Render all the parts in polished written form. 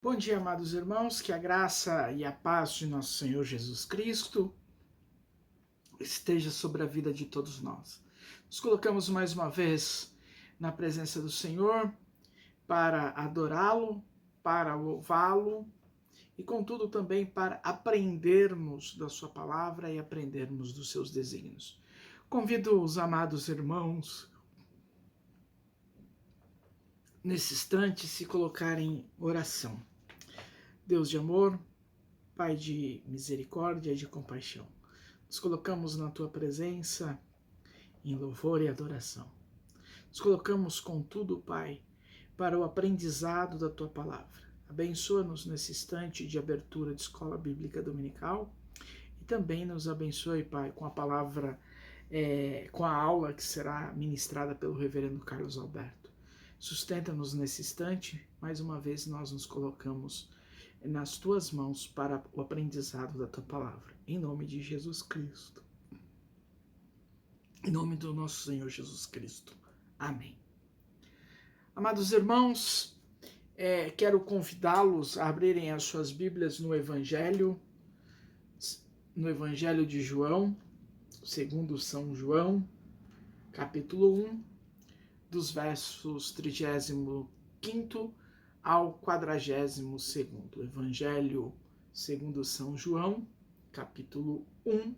Bom dia, amados irmãos, que a graça e a paz de nosso Senhor Jesus Cristo esteja sobre a vida de todos nós. Nos colocamos mais uma vez na presença do Senhor para adorá-lo, para louvá-lo e, contudo, também para aprendermos da sua palavra e aprendermos dos seus desígnios. Convido os amados irmãos, nesse instante, se colocarem em oração. Deus de amor, Pai de misericórdia e de compaixão, nos colocamos na Tua presença em louvor e adoração. Nos colocamos, contudo, Pai, para o aprendizado da Tua palavra. Abençoa-nos nesse instante de abertura de escola bíblica dominical e também nos abençoe, Pai, com a palavra, com a aula que será ministrada pelo reverendo Carlos Alberto. Sustenta-nos nesse instante. Mais uma vez nós nos colocamos nas tuas mãos para o aprendizado da tua palavra. Em nome de Jesus Cristo. Em nome do nosso Senhor Jesus Cristo. Amém. Amados irmãos, quero convidá-los a abrirem as suas Bíblias no Evangelho de João, segundo São João, capítulo 1, dos versos 35 ao 42º. Evangelho segundo São João, capítulo 1,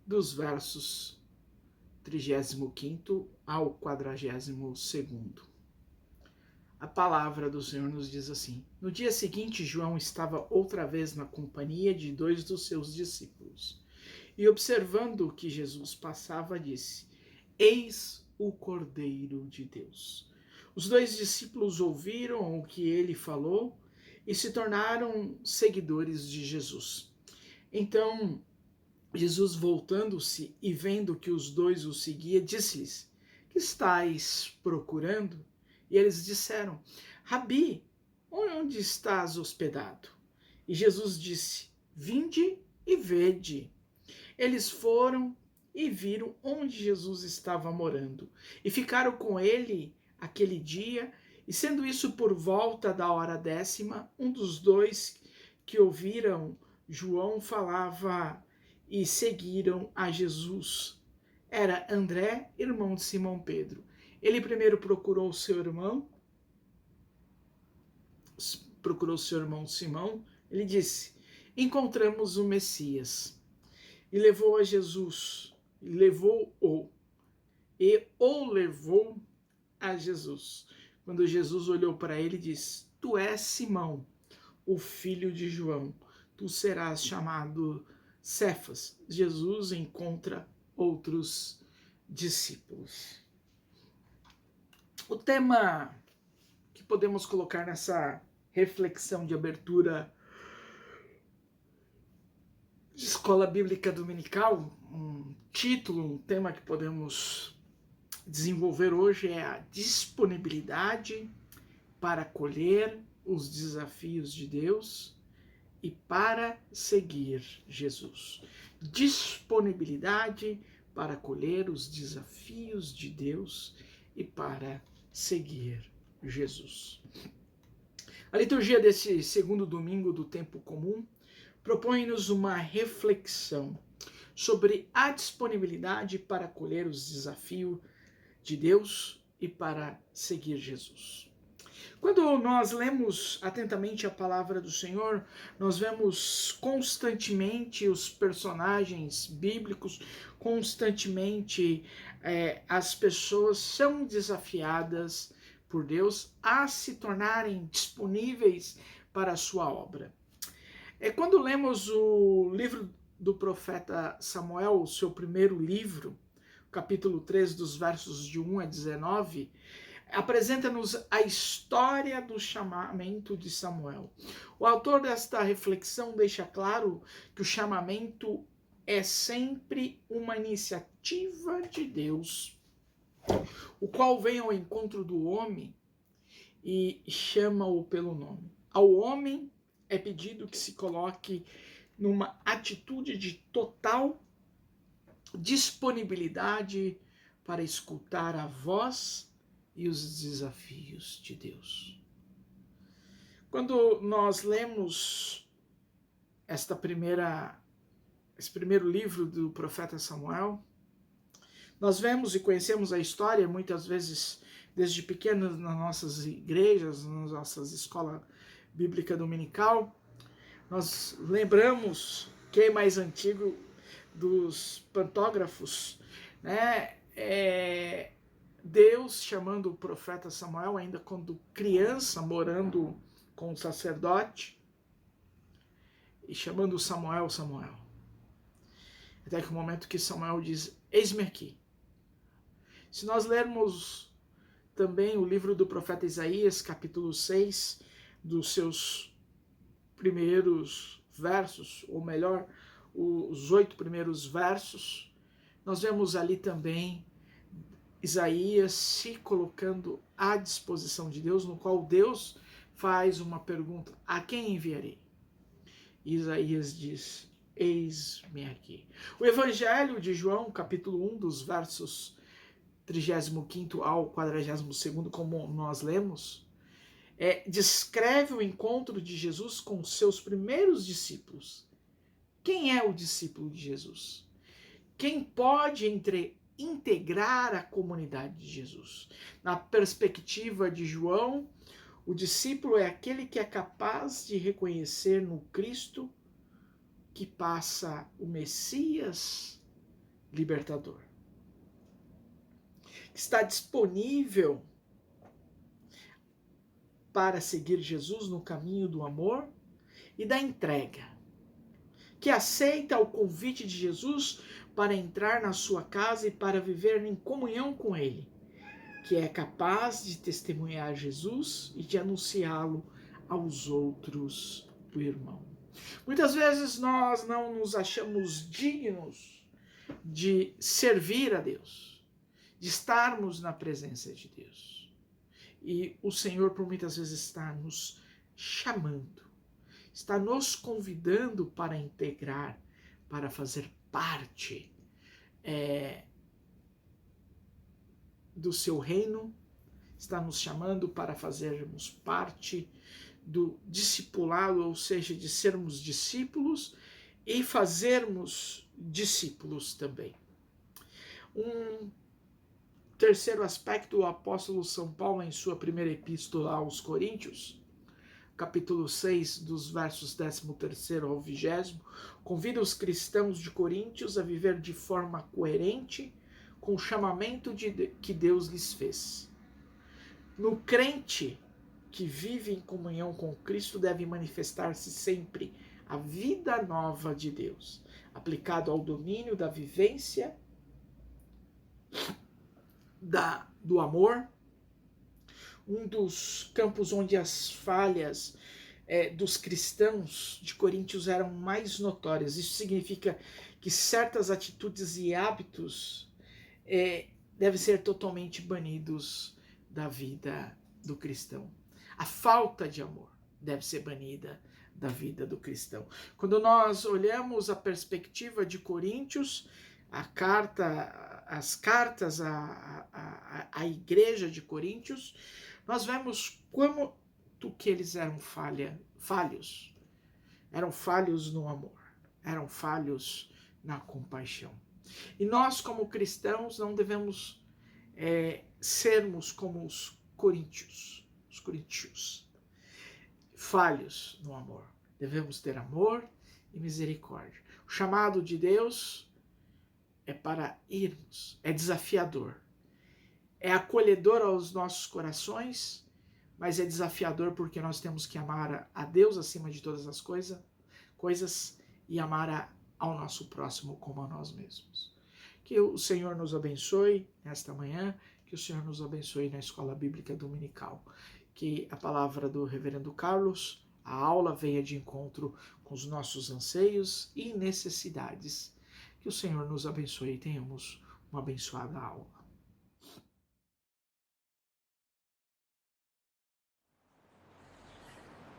dos versos 35 ao 42º. A palavra do Senhor nos diz assim: No dia seguinte, João estava outra vez na companhia de 2 dos seus discípulos. E observando que Jesus passava, disse: Eis o Cordeiro de Deus. Os 2 discípulos ouviram o que ele falou e se tornaram seguidores de Jesus. Então, Jesus, voltando-se e vendo que os 2 o seguiam, disse-lhes: Que estáis procurando? E eles disseram: Rabi, onde estás hospedado? E Jesus disse: Vinde e vede. Eles foram e viram onde Jesus estava morando, e ficaram com ele aquele dia, e sendo isso por volta da hora 10ª, um dos 2 que ouviram João falava e seguiram a Jesus. Era André, irmão de Simão Pedro. Ele primeiro procurou seu irmão Simão. Ele disse: Encontramos o Messias. E levou a Jesus, levou a Jesus. Quando Jesus olhou para ele, disse: Tu és Simão, o filho de João, tu serás chamado Cefas. Jesus encontra outros discípulos. O tema que podemos colocar nessa reflexão de abertura de escola bíblica dominical, um título, um tema que podemos desenvolver hoje é a disponibilidade para acolher os desafios de Deus e para seguir Jesus. Disponibilidade para acolher os desafios de Deus e para seguir Jesus. A liturgia desse segundo domingo do tempo comum propõe-nos uma reflexão sobre a disponibilidade para acolher os desafios de Deus e para seguir Jesus. Quando nós lemos atentamente a palavra do Senhor, nós vemos constantemente os personagens bíblicos, constantemente as pessoas são desafiadas por Deus a se tornarem disponíveis para a sua obra. Quando lemos o livro do profeta Samuel, o seu primeiro livro, capítulo 3, dos versos de 1 a 19, apresenta-nos a história do chamamento de Samuel. O autor desta reflexão deixa claro que o chamamento é sempre uma iniciativa de Deus, o qual vem ao encontro do homem e chama-o pelo nome. Ao homem é pedido que se coloque numa atitude de total disponibilidade para escutar a voz e os desafios de Deus. Quando nós lemos esse primeiro livro do profeta Samuel, nós vemos e conhecemos a história, muitas vezes, desde pequenos, nas nossas igrejas, nas nossas escolas bíblica dominical. Nós lembramos, quem é mais antigo, dos pantógrafos, né? Deus chamando o profeta Samuel, ainda quando criança, morando com o sacerdote, e chamando Samuel, Samuel. Até que o momento que Samuel diz, eis-me aqui. Se nós lermos também o livro do profeta Isaías, capítulo 6, dos seus primeiros versos, ou melhor, os 8 primeiros versos, nós vemos ali também Isaías se colocando à disposição de Deus, no qual Deus faz uma pergunta, a quem enviarei? E Isaías diz, eis-me aqui. O Evangelho de João, capítulo 1, dos versos 35º ao 42º, como nós lemos, descreve o encontro de Jesus com seus primeiros discípulos. Quem é o discípulo de Jesus? Quem pode integrar a comunidade de Jesus? Na perspectiva de João, o discípulo é aquele que é capaz de reconhecer no Cristo que passa o Messias libertador. Está disponível para seguir Jesus no caminho do amor e da entrega, que aceita o convite de Jesus para entrar na sua casa e para viver em comunhão com Ele, que é capaz de testemunhar Jesus e de anunciá-lo aos outros do irmão. Muitas vezes nós não nos achamos dignos de servir a Deus, de estarmos na presença de Deus. E o Senhor, por muitas vezes, está nos chamando, está nos convidando para integrar, para fazer parte do seu reino, está nos chamando para fazermos parte do discipulado, ou seja, de sermos discípulos e fazermos discípulos também. Um terceiro aspecto, o apóstolo São Paulo, em sua primeira epístola aos Coríntios, capítulo 6, dos versos 13º ao 20º, convida os cristãos de Coríntios a viver de forma coerente com o chamamento que Deus lhes fez. No crente que vive em comunhão com Cristo deve manifestar-se sempre a vida nova de Deus, aplicado ao domínio da vivência, do amor. Um dos campos onde as falhas dos cristãos de Coríntios eram mais notórias. Isso significa que certas atitudes e hábitos devem ser totalmente banidos da vida do cristão. A falta de amor deve ser banida da vida do cristão. Quando nós olhamos a perspectiva de Coríntios, as cartas à igreja de Coríntios, nós vemos como que eles eram falhos. Eram falhos no amor, eram falhos na compaixão. E nós, como cristãos, não devemos sermos como os coríntios, falhos no amor. Devemos ter amor e misericórdia. O chamado de Deus é para irmos, é desafiador, é acolhedor aos nossos corações, mas é desafiador porque nós temos que amar a Deus acima de todas as coisas e amar ao nosso próximo como a nós mesmos. Que o Senhor nos abençoe nesta manhã, que o Senhor nos abençoe na Escola Bíblica Dominical, que a palavra do Reverendo Carlos, a aula, venha de encontro com os nossos anseios e necessidades. Que o Senhor nos abençoe e tenhamos uma abençoada aula.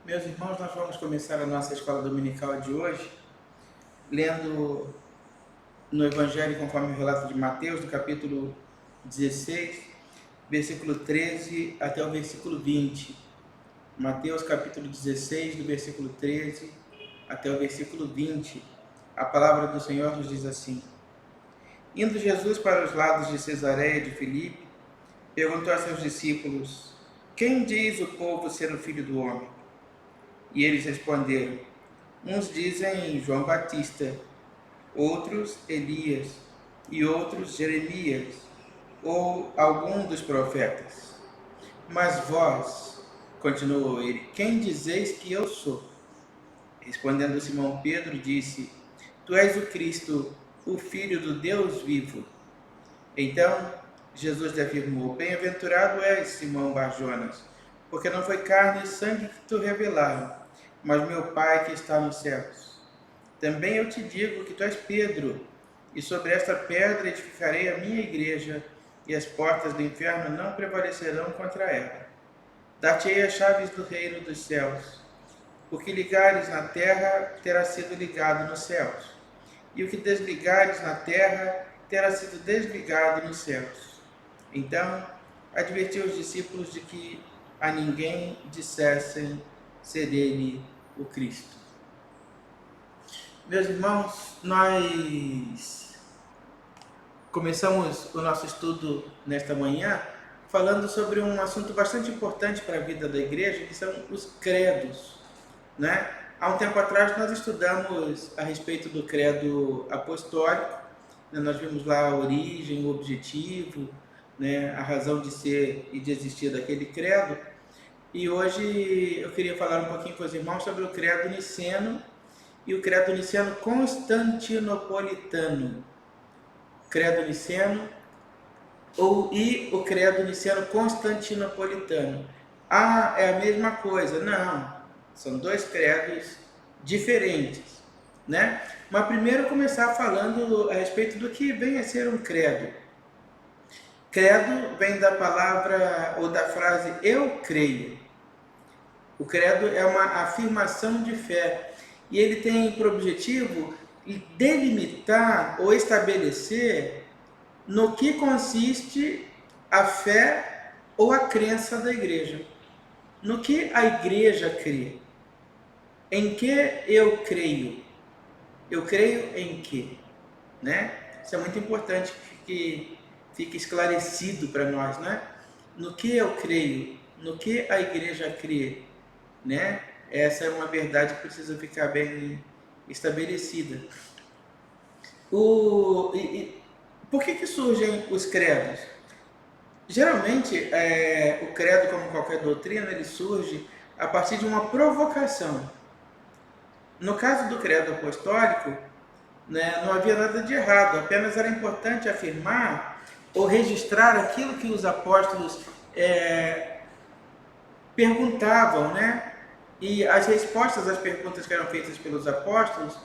Meus irmãos, nós vamos começar a nossa escola dominical de hoje lendo no Evangelho conforme o relato de Mateus, do capítulo 16, versículo 13 até o versículo 20. Mateus capítulo 16, do versículo 13 até o versículo 20. A palavra do Senhor nos diz assim: Indo Jesus para os lados de Cesareia de Filipe, perguntou a seus discípulos: Quem diz o povo ser o Filho do Homem? E eles responderam: Uns dizem João Batista, outros Elias, e outros Jeremias, ou algum dos profetas. Mas vós, continuou ele, quem dizeis que eu sou? Respondendo Simão Pedro, disse: Tu és o Cristo, o Filho do Deus vivo. Então Jesus lhe afirmou: Bem-aventurado és, Simão Bar-Jonas, porque não foi carne e sangue que te revelaram, mas meu Pai que está nos céus. Também eu te digo que tu és Pedro, e sobre esta pedra edificarei a minha igreja, e as portas do inferno não prevalecerão contra ela. Dar-te-ei as chaves do reino dos céus. O que ligares na terra terá sido ligado nos céus, e o que desligares na terra terá sido desligado nos céus. Então, advertiu os discípulos de que a ninguém dissessem ser ele o Cristo. Meus irmãos, nós começamos o nosso estudo nesta manhã falando sobre um assunto bastante importante para a vida da igreja, que são os credos, né? Há um tempo atrás nós estudamos a respeito do credo apostólico, né? Nós vimos lá a origem, o objetivo, né? A razão de ser e de existir daquele credo. E hoje eu queria falar um pouquinho com os irmãos sobre o credo niceno e o credo niceno constantinopolitano. Credo niceno e o credo niceno constantinopolitano. Ah, é a mesma coisa? Não, são dois credos diferentes, né? Mas primeiro começar falando a respeito do que vem a ser um credo. Credo vem da palavra ou da frase eu creio. O credo é uma afirmação de fé e ele tem por objetivo delimitar ou estabelecer no que consiste a fé ou a crença da igreja. No que a igreja crê. Em que eu creio? Eu creio em que? Né? Isso é muito importante que fique esclarecido para nós, né? No que eu creio? No que a igreja crê? Né? Essa é uma verdade que precisa ficar bem estabelecida. Por que surgem os credos? Geralmente, o credo, como qualquer doutrina, ele surge a partir de uma provocação. No caso do credo apostólico, né, não havia nada de errado, apenas era importante afirmar ou registrar aquilo que os apóstolos perguntavam, né? E as respostas às perguntas que eram feitas pelos apóstolos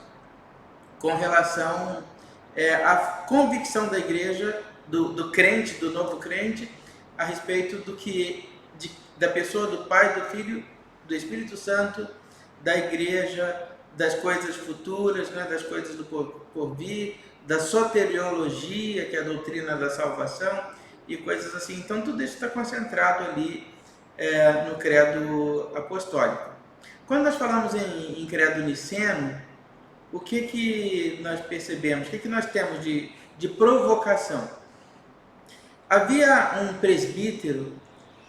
com relação à convicção da igreja, do crente, do novo crente, a respeito da pessoa do Pai, do Filho, do Espírito Santo, da igreja, das coisas futuras, né, das coisas do porvir, da soteriologia, que é a doutrina da salvação, e coisas assim. Então, tudo isso está concentrado ali no credo apostólico. Quando nós falamos em credo niceno, o que nós percebemos? O que nós temos de provocação? Havia um presbítero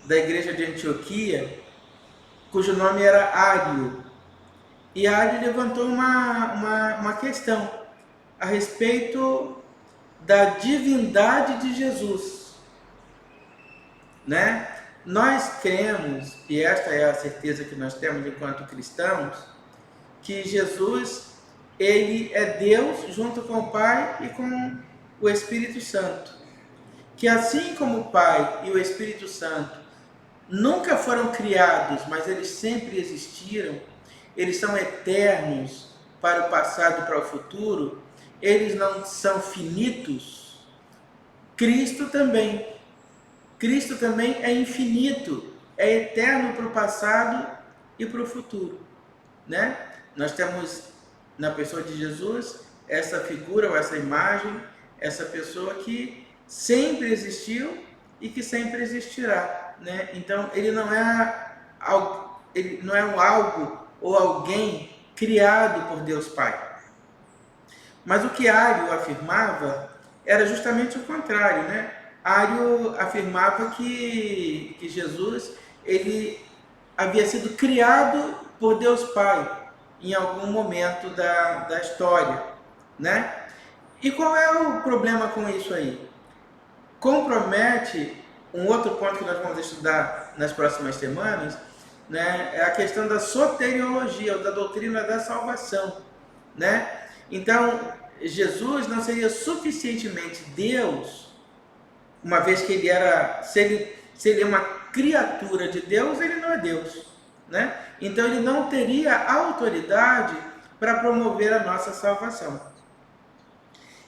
da igreja de Antioquia, cujo nome era Ário, e Ário levantou uma questão a respeito da divindade de Jesus, né? Nós cremos, e esta é a certeza que nós temos enquanto cristãos, que Jesus, ele é Deus junto com o Pai e com o Espírito Santo. Que assim como o Pai e o Espírito Santo nunca foram criados, mas eles sempre existiram, eles são eternos para o passado e para o futuro, eles não são finitos, Cristo também é infinito, é eterno para o passado e para o futuro, né? Nós temos na pessoa de Jesus essa figura ou essa imagem, essa pessoa que sempre existiu e que sempre existirá, né? Então ele não é ele não é um algo ou alguém criado por Deus Pai. Mas o que Ario afirmava era justamente o contrário, né? Ario afirmava que Jesus ele havia sido criado por Deus Pai em algum momento da história, né? E qual é o problema com isso aí? Compromete um outro ponto que nós vamos estudar nas próximas semanas, né? É a questão da soteriologia, ou da doutrina da salvação, né? Então, Jesus não seria suficientemente Deus, uma vez que ele era, se ele é uma criatura de Deus, ele não é Deus, né? Então ele não teria autoridade para promover a nossa salvação.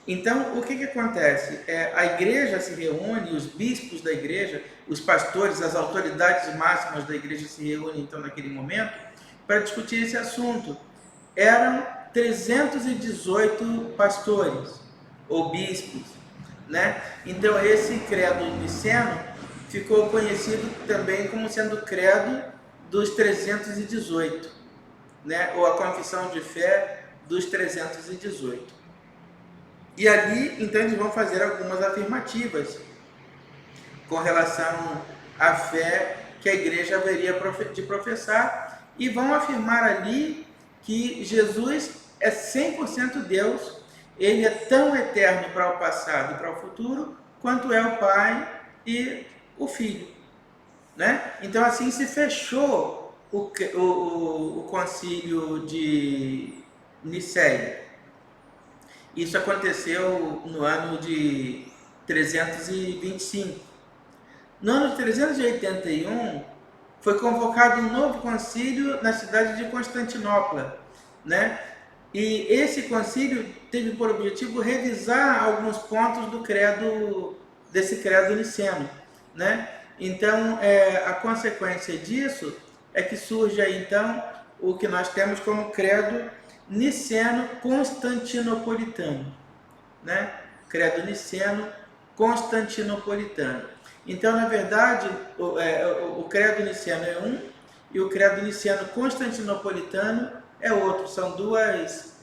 Então, o que acontece? A igreja se reúne, os bispos da igreja, os pastores, as autoridades máximas da igreja se reúnem, então, naquele momento, para discutir esse assunto. Eram 318 pastores, ou bispos, né? Então, esse credo niceno ficou conhecido também como sendo o credo dos 318, né? Ou a confissão de fé dos 318. E ali, então, eles vão fazer algumas afirmativas com relação à fé que a igreja haveria de professar, e vão afirmar ali que Jesus é 100% Deus, ele é tão eterno para o passado e para o futuro, quanto é o Pai e o Filho, né? Então, assim se fechou o concílio de Nicéia. Isso aconteceu no ano de 325. No ano de 381, foi convocado um novo concílio na cidade de Constantinopla, né? E esse concílio teve por objetivo revisar alguns pontos desse credo niceno, né? Então, a consequência disso é que surge aí, então, o que nós temos como credo niceno-constantinopolitano, né? Credo niceno-constantinopolitano. Então, na verdade, o credo niceno é um e o credo niceno-constantinopolitano é outro. São duas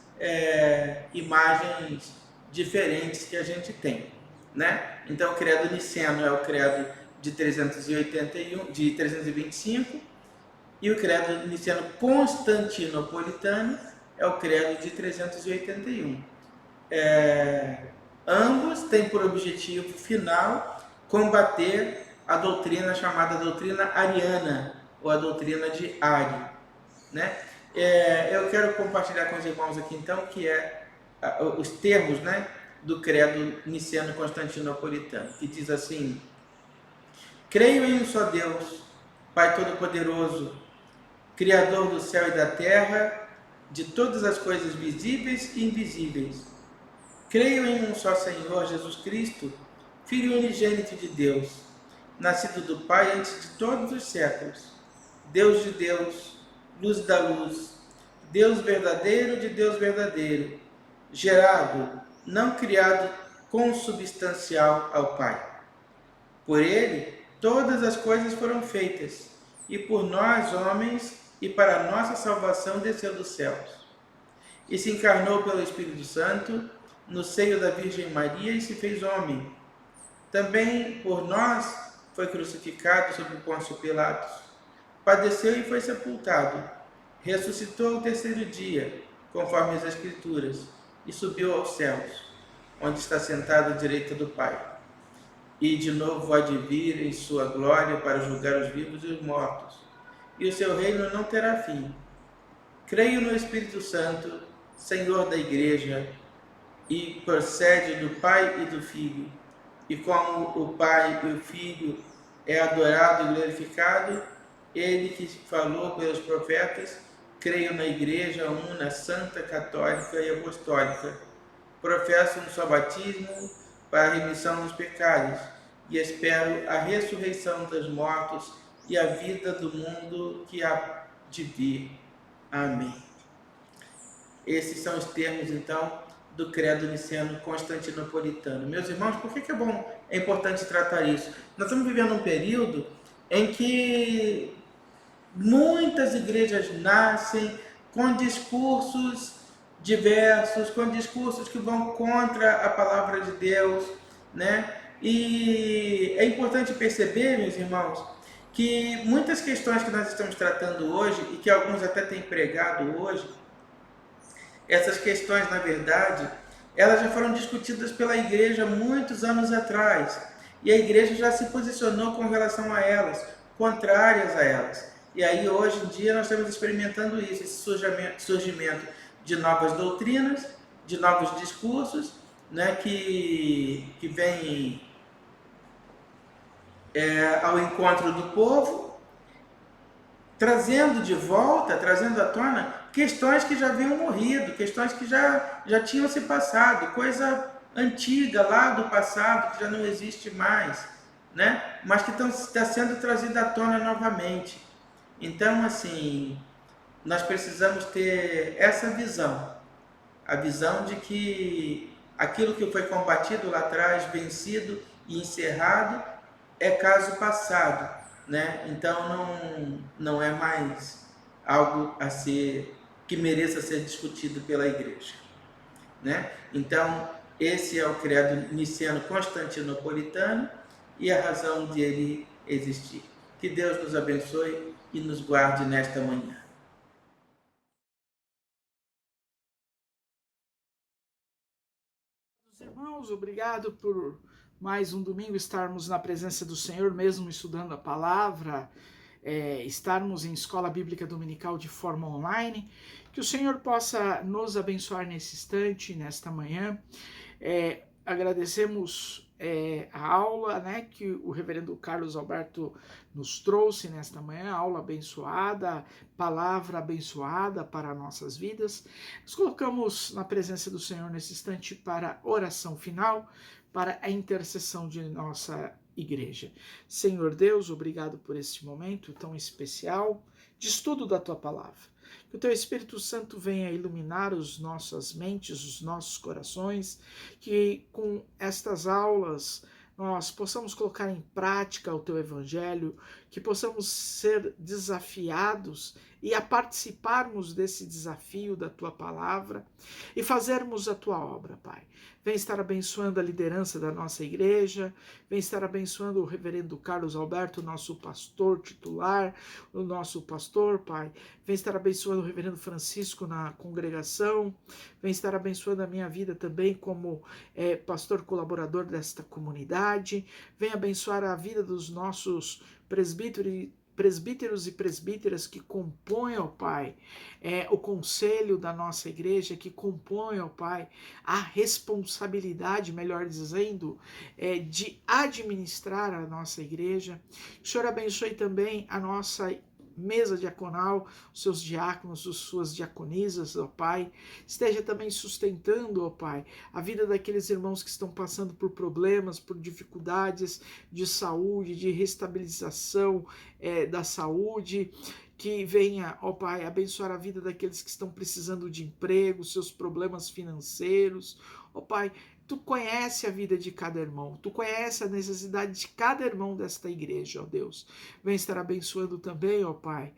imagens diferentes que a gente tem, né? Então, o credo niceno é o credo de 325 e o credo niceno-constantinopolitano é o credo de 381. Ambos têm por objetivo final combater a doutrina chamada doutrina ariana, ou a doutrina de Ari, né? Eu quero compartilhar com os irmãos aqui, então, que os termos, né, do credo niceno-constantinopolitano, que diz assim: creio em um só Deus, Pai Todo-Poderoso, Criador do céu e da terra, de todas as coisas visíveis e invisíveis. Creio em um só Senhor, Jesus Cristo, Filho unigênito de Deus, nascido do Pai antes de todos os séculos, Deus de Deus, luz da luz, Deus verdadeiro de Deus verdadeiro, gerado, não criado, consubstancial ao Pai. Por ele, todas as coisas foram feitas, e por nós, homens, e para a nossa salvação desceu dos céus. E se encarnou pelo Espírito Santo, no seio da Virgem Maria, e se fez homem. Também por nós foi crucificado sob Pôncio Pilatos. Padeceu e foi sepultado. Ressuscitou ao terceiro dia, conforme as Escrituras, e subiu aos céus, onde está sentado à direita do Pai. E de novo há de vir em sua glória para julgar os vivos e os mortos, e o seu reino não terá fim. Creio no Espírito Santo, Senhor da Igreja, e procede do Pai e do Filho, e como o Pai e o Filho é adorado e glorificado, ele que falou pelos profetas, creio na Igreja una, santa, católica e apostólica, professo um só batismo para a remissão dos pecados, e espero a ressurreição dos mortos e a vida do mundo que há de vir. Amém. Esses são os termos, então, do credo niceno-constantinopolitano. Meus irmãos, por que é importante tratar isso? Nós estamos vivendo um período em que Muitas igrejas nascem com discursos diversos, com discursos que vão contra a palavra de Deus, né? E é importante perceber, meus irmãos, que muitas questões que nós estamos tratando hoje, e que alguns até têm pregado hoje, essas questões, na verdade, elas já foram discutidas pela igreja muitos anos atrás. E a igreja já se posicionou com relação a elas, contrárias a elas. E aí, hoje em dia, nós estamos experimentando isso, esse surgimento de novas doutrinas, de novos discursos, né, que vêm ao encontro do povo, trazendo de volta, trazendo à tona questões que já haviam morrido, questões que já tinham se passado, coisa antiga lá do passado, que já não existe mais, né? Mas que está sendo trazida à tona novamente. Então, assim, nós precisamos ter essa visão, a visão de que aquilo que foi combatido lá atrás, vencido e encerrado, é caso passado, né? Então não é mais algo a ser que mereça ser discutido pela igreja, né? Então esse é o credo niceno-constantinopolitano e a razão de ele existir. Que Deus nos abençoe e nos guarde nesta manhã. Irmãos, obrigado por mais um domingo estarmos na presença do Senhor, mesmo estudando a palavra, estarmos em escola bíblica dominical de forma online. Que o Senhor possa nos abençoar nesse instante, nesta manhã. Agradecemos a aula, né, que o reverendo Carlos Alberto nos trouxe nesta manhã, aula abençoada, palavra abençoada para nossas vidas. Nos colocamos na presença do Senhor nesse instante para a oração final, para a intercessão de nossa igreja. Senhor Deus, obrigado por este momento tão especial de estudo da tua palavra. Que o teu Espírito Santo venha iluminar as nossas mentes, os nossos corações, que com estas aulas nós possamos colocar em prática o teu evangelho, que possamos ser desafiados e a participarmos desse desafio da tua palavra e fazermos a tua obra, Pai. Vem estar abençoando a liderança da nossa igreja, vem estar abençoando o reverendo Carlos Alberto, nosso pastor titular, o nosso pastor, Pai. Vem estar abençoando o reverendo Francisco na congregação, vem estar abençoando a minha vida também como pastor colaborador desta comunidade, vem abençoar a vida dos nossos presbíteros e presbíteras que compõem, ó Pai, o conselho da nossa igreja, que compõem, ó Pai, a responsabilidade, melhor dizendo, de administrar a nossa igreja. Que o Senhor abençoe também a nossa mesa diaconal, os seus diáconos, as suas diaconisas, ó Pai. Esteja também sustentando, ó Pai, a vida daqueles irmãos que estão passando por problemas, por dificuldades de saúde, de restabilização da saúde. Que venha, ó Pai, abençoar a vida daqueles que estão precisando de emprego, seus problemas financeiros. Ó Pai, tu conhece a vida de cada irmão, tu conhece a necessidade de cada irmão desta igreja, ó Deus. Vem estar abençoando também, ó Pai,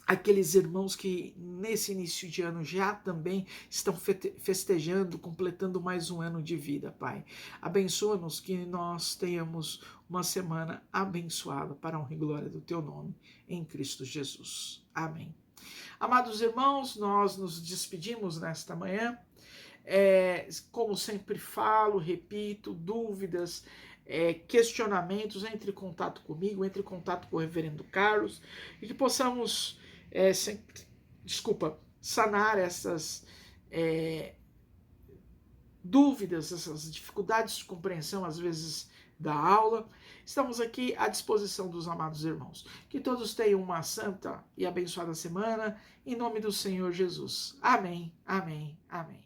aqueles irmãos que nesse início de ano já também estão festejando, completando mais um ano de vida, Pai. Abençoa-nos que nós tenhamos uma semana abençoada para a honra e glória do Teu nome, em Cristo Jesus. Amém. Amados irmãos, nós nos despedimos nesta manhã. Como sempre falo, repito, dúvidas, questionamentos, entre em contato comigo, entre em contato com o reverendo Carlos, e que possamos sanar essas dúvidas, essas dificuldades de compreensão, às vezes, da aula. Estamos aqui à disposição dos amados irmãos. Que todos tenham uma santa e abençoada semana, em nome do Senhor Jesus. Amém, amém, amém.